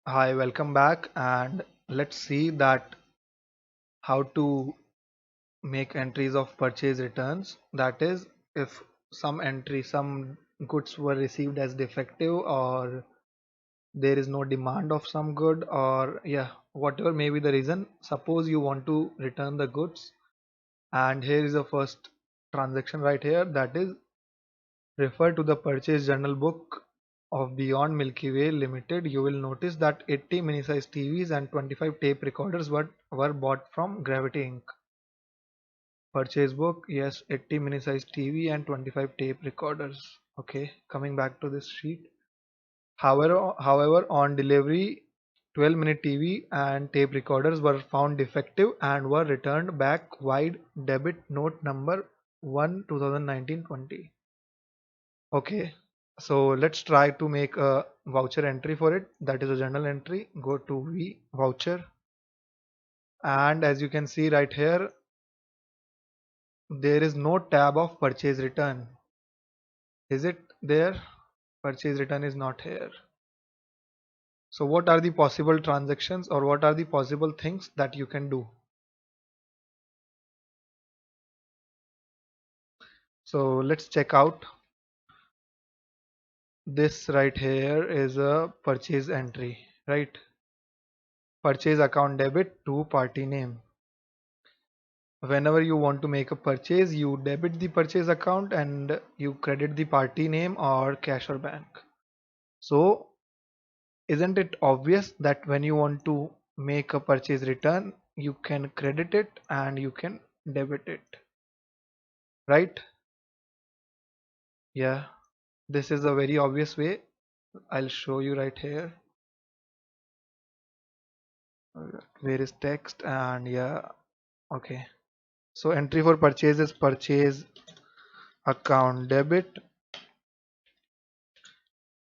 Hi, welcome back, and let's see that how to make entries of purchase returns. That is, if some goods were received as defective, or there is no demand of some good, or yeah, whatever may be the reason. Suppose you want to return the goods, and here is the first transaction right here. That is, refer to the purchase journal book of Beyond Milky Way Limited. You will notice that 80 mini-size TVs and 25 tape recorders were bought from Gravity Inc. Purchase book, yes, 80 mini-size TV and 25 tape recorders. Okay, coming back to this sheet. However, on delivery, 12-minute TV and tape recorders were found defective and were returned back wide debit note number 1 2019-20. Okay, so let's try to make a voucher entry for it. That is a journal entry. Go to V voucher, and as you can see right here, there is no tab of purchase return. Is it there? Purchase return is not here. So what are the possible transactions, or what are the possible things that you can do? So let's check out. This right here is a purchase entry, right? Purchase account debit to party name. Whenever you want to make a purchase, you debit the purchase account and you credit the party name or cash or bank. So isn't it obvious that when you want to make a purchase return, you can credit it and you can debit it, right? Yeah, this is a very obvious way. I'll show you right here. Where is text? And yeah, okay. So entry for purchase is purchase account debit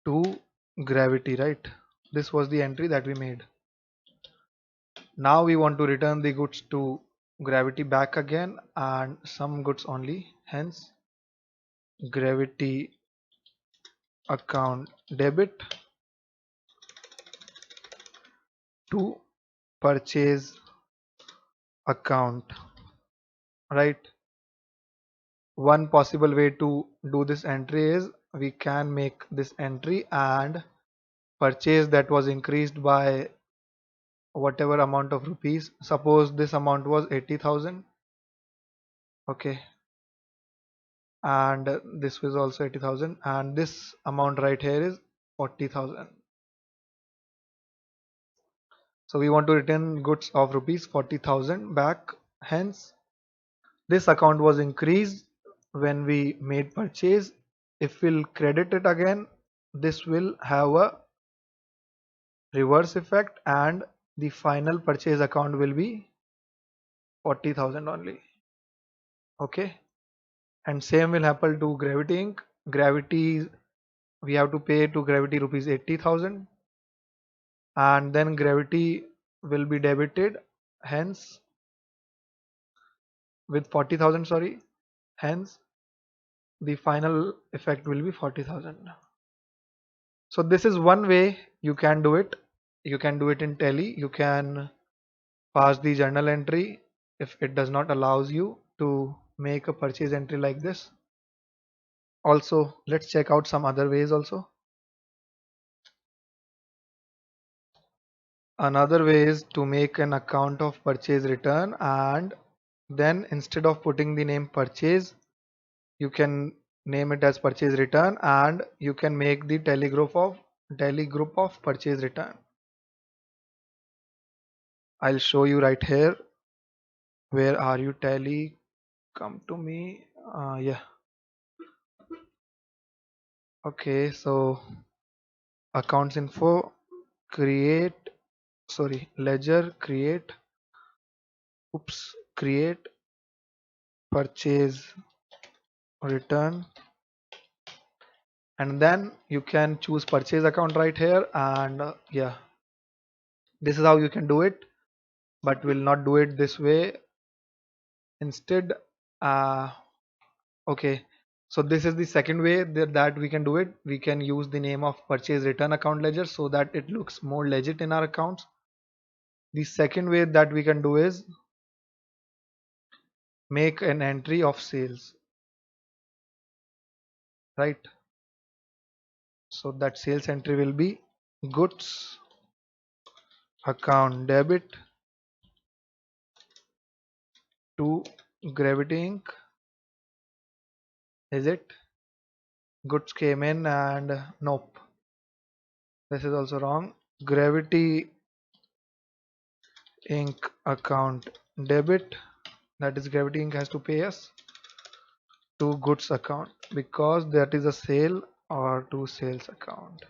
to Gravity, right? This was the entry that we made. Now we want to return the goods to Gravity back again, and some goods only. Hence, Gravity account debit to purchase account, right? One possible way to do this entry is we can make this entry and purchase that was increased by whatever amount of rupees. Suppose this amount was 80,000. Okay, and this was also 80,000, and this amount right here is 40,000. So we want to return goods of rupees 40,000 back. Hence, this account was increased when we made purchase. If we'll credit it again, this will have a reverse effect, and the final purchase account will be 40,000 only. Okay, and same will happen to Gravity Inc. Gravity, we have to pay to Gravity rupees 80,000, and then Gravity will be debited, hence with 40,000, sorry, hence the final effect will be 40,000. So this is one way you can do it. You can do it in Tally. You can pass the journal entry if it does not allows you to make a purchase entry like this. Also, let's check out some other ways also. Another way is to make an account of purchase return, and then instead of putting the name purchase, you can name it as purchase return, and you can make the tally group of purchase return. I'll show you right here. Where are you, Tally? Come to me. Yeah. Okay, so accounts info, create, sorry, ledger, create purchase return, and then you can choose purchase account right here, and yeah, this is how you can do it, but we'll not do it this way. Instead, uh, okay, So this is the second way that we can do it. We can use the name of purchase return account ledger so that it looks more legit in our accounts. The second way that we can do is make an entry of sales, right? So that sales entry will be goods account debit to Gravity Inc. Is it? Goods came in and nope. This is also wrong. Gravity Inc. account debit, that is Gravity Inc. has to pay us to goods account because that is a sale, or to sales account.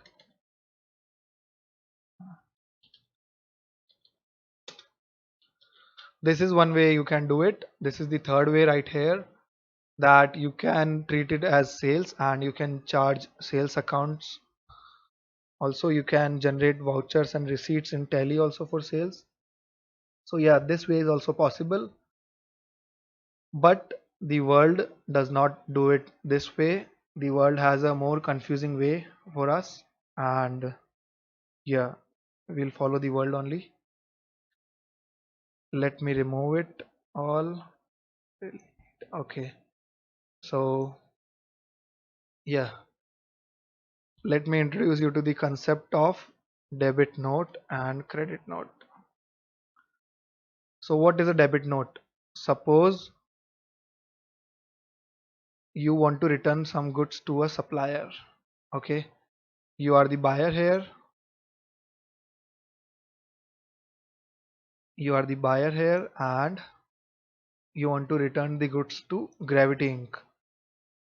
This is one way you can do it. This is the third way right here, that you can treat it as sales and you can charge sales accounts. Also you can generate vouchers and receipts in Tally also for sales. So yeah, this way is also possible, but the world does not do it this way. The world has a more confusing way for us, and yeah, we'll follow the world only. Let me remove it all. Okay, so yeah, let me introduce you to the concept of debit note and credit note. So what is a debit note? Suppose you want to return some goods to a supplier. Okay, you are the buyer here. And you want to return the goods to Gravity Inc.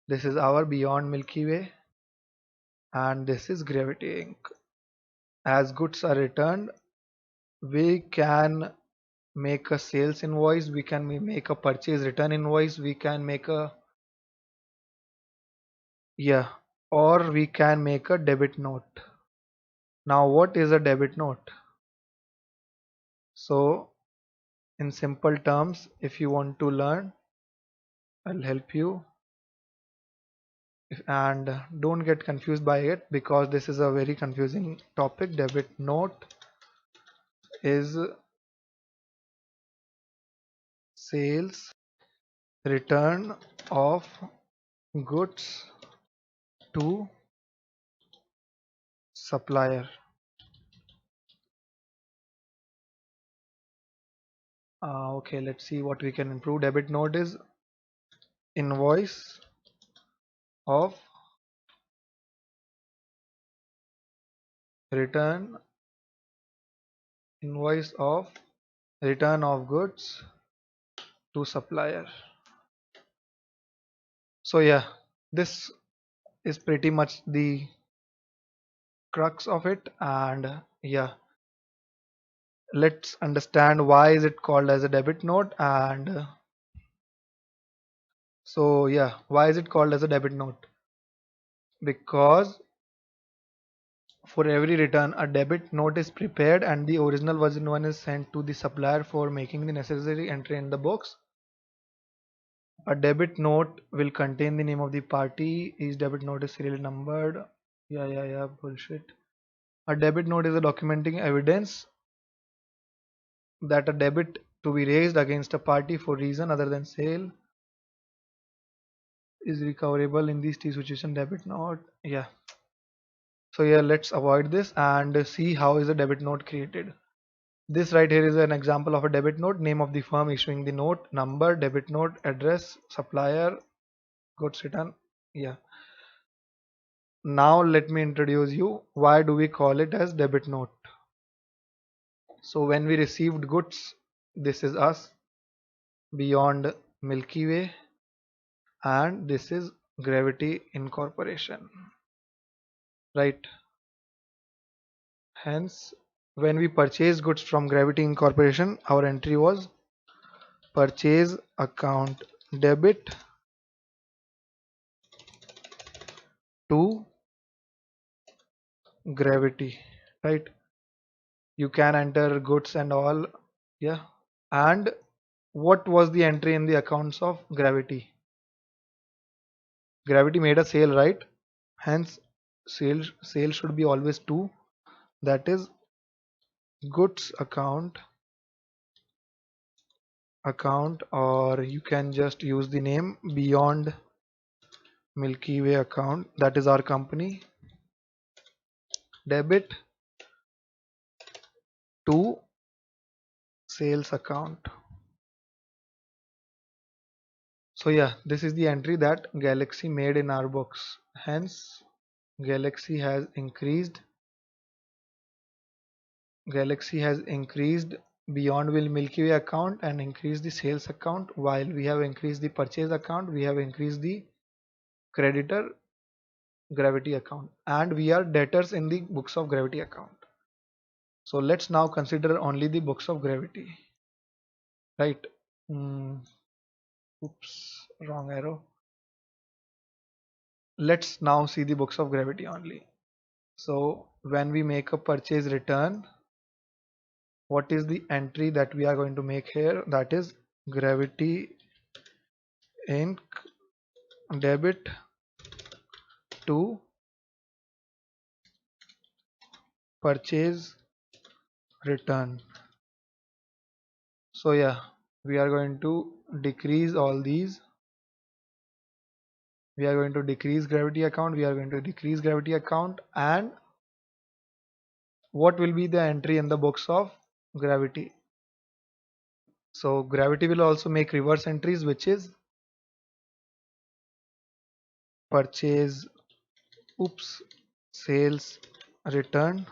This is our Beyond Milky Way, and this is Gravity Inc. As goods are returned, we can make a sales invoice, we can make a purchase return invoice, we can make a, yeah, or we can make a debit note. Now what is a debit note? So in simple terms, if you want to learn, I'll help you. And don't get confused by it because this is a very confusing topic. Debit note is sales return of goods to supplier. Okay, let's see what we can improve. Debit note is invoice of return, invoice of return of goods to supplier. So yeah, this is pretty much the crux of it. And yeah, let's understand why is it called as a debit note. And so yeah, why is it called as a debit note? Because for every return a debit note is prepared and the original version one is sent to the supplier for making the necessary entry in the books. A debit note will contain the name of the party. Each debit note is serially numbered. Yeah, bullshit. A debit note is a documenting evidence that a debit to be raised against a party for reason other than sale is recoverable in these T situation. Debit note. Yeah. So yeah, let's avoid this and see how is a debit note created. This right here is an example of a debit note. Name of the firm issuing the note, number, debit note, address, supplier, goods return. Yeah. Now let me introduce you why do we call it as debit note. So when we received goods, this is us, Beyond Milky Way, and this is Gravity Incorporation, right? Hence, when we purchase goods from Gravity Incorporation, our entry was purchase account debit to Gravity, right? You can enter goods and all. Yeah. And what was the entry in the accounts of Gravity? Gravity made a sale, right? Hence sale should be always to, that is goods account, or you can just use the name Beyond Milky Way account, that is our company, debit to sales account. So yeah, this is the entry that Galaxy made in our books. Hence Galaxy has increased Beyond Will Milky Way account and increased the sales account, while we have increased the purchase account, we have increased the creditor Gravity account, and we are debtors in the books of Gravity account. So let's now consider only the books of Gravity, right? Hmm, oops, wrong arrow. Let's now see the books of Gravity only. So when we make a purchase return, what is the entry that we are going to make here? That is Gravity Inc. debit to purchase return. So yeah, we are going to decrease all these. We are going to decrease Gravity account, we are going to decrease Gravity account, and what will be the entry in the books of Gravity? So Gravity will also make reverse entries, which is purchase, sales return,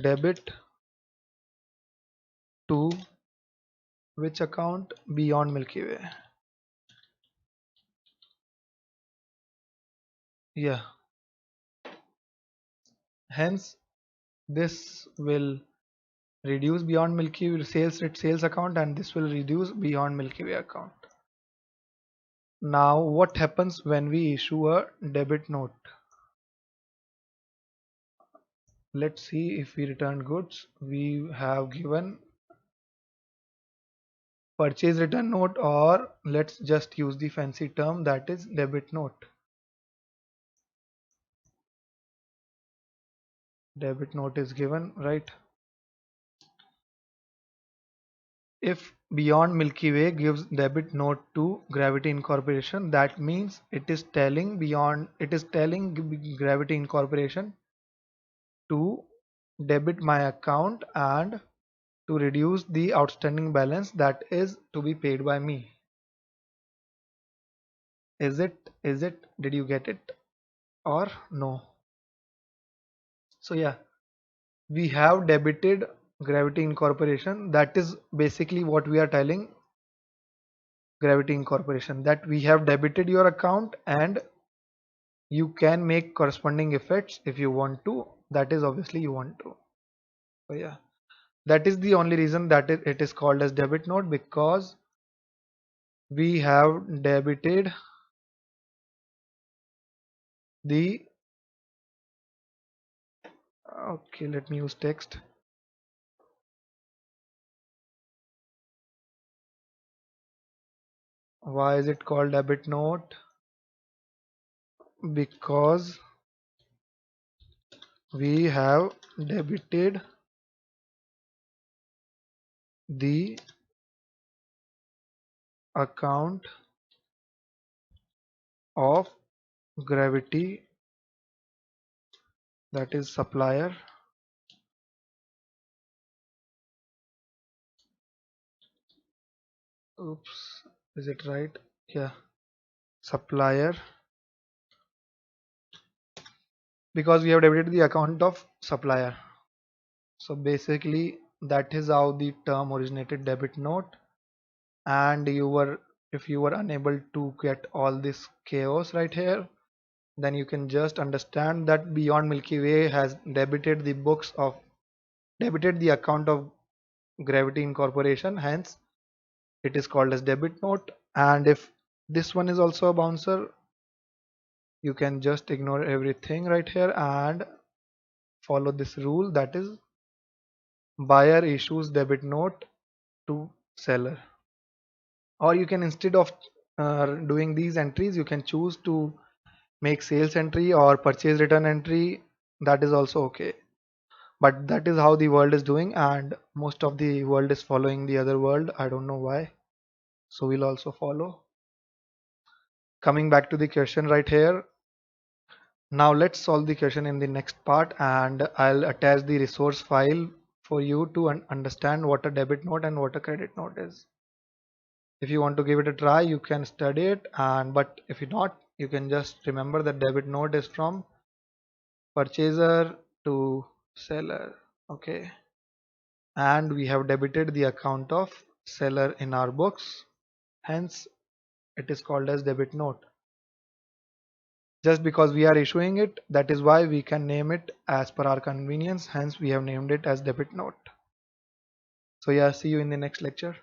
debit to which account? Beyond Milky Way. Yeah, hence this will reduce Beyond Milky Way sales account, and this will reduce Beyond Milky Way account. Now what happens when we issue a debit note? Let's see, if we return goods, we have given purchase return note, or let's just use the fancy term, that is debit note. Debit note is given, right? If Beyond Milky Way gives debit note to Gravity Incorporation, that means it is telling Gravity Incorporation to debit my account and to reduce the outstanding balance that is to be paid by me. Is it did you get it or no? So yeah, we have debited Gravity Incorporation. That is basically what we are telling Gravity Incorporation, that we have debited your account and you can make corresponding effects if you want to. That is obviously you want to. So yeah, that is the only reason that it is called as debit note, because we have debited the, okay, let me use text. Why is it called debit note? Because we have debited the account of Gravity, that is supplier, oops, is it right? Yeah, supplier, because we have debited the account of supplier. So basically that is how the term originated, debit note. And if you were unable to get all this chaos right here, then you can just understand that Beyond Milky Way has debited the account of Gravity Incorporation, hence it is called as debit note. And if this one is also a bouncer, you can just ignore everything right here and follow this rule, that is buyer issues debit note to seller. Or you can, instead of doing these entries, you can choose to make sales entry or purchase return entry. That is also okay. But that is how the world is doing, and most of the world is following the other world. I don't know why. So we'll also follow. Coming back to the question right here. Now let's solve the question in the next part, and I'll attach the resource file for you to understand what a debit note and what a credit note is. If you want to give it a try, you can study it, and but if you not, you can just remember that debit note is from purchaser to seller. Okay, and we have debited the account of seller in our books, hence it is called as debit note. Just because we are issuing it, that is why we can name it as per our convenience, hence we have named it as debit note. So yeah, see you in the next lecture.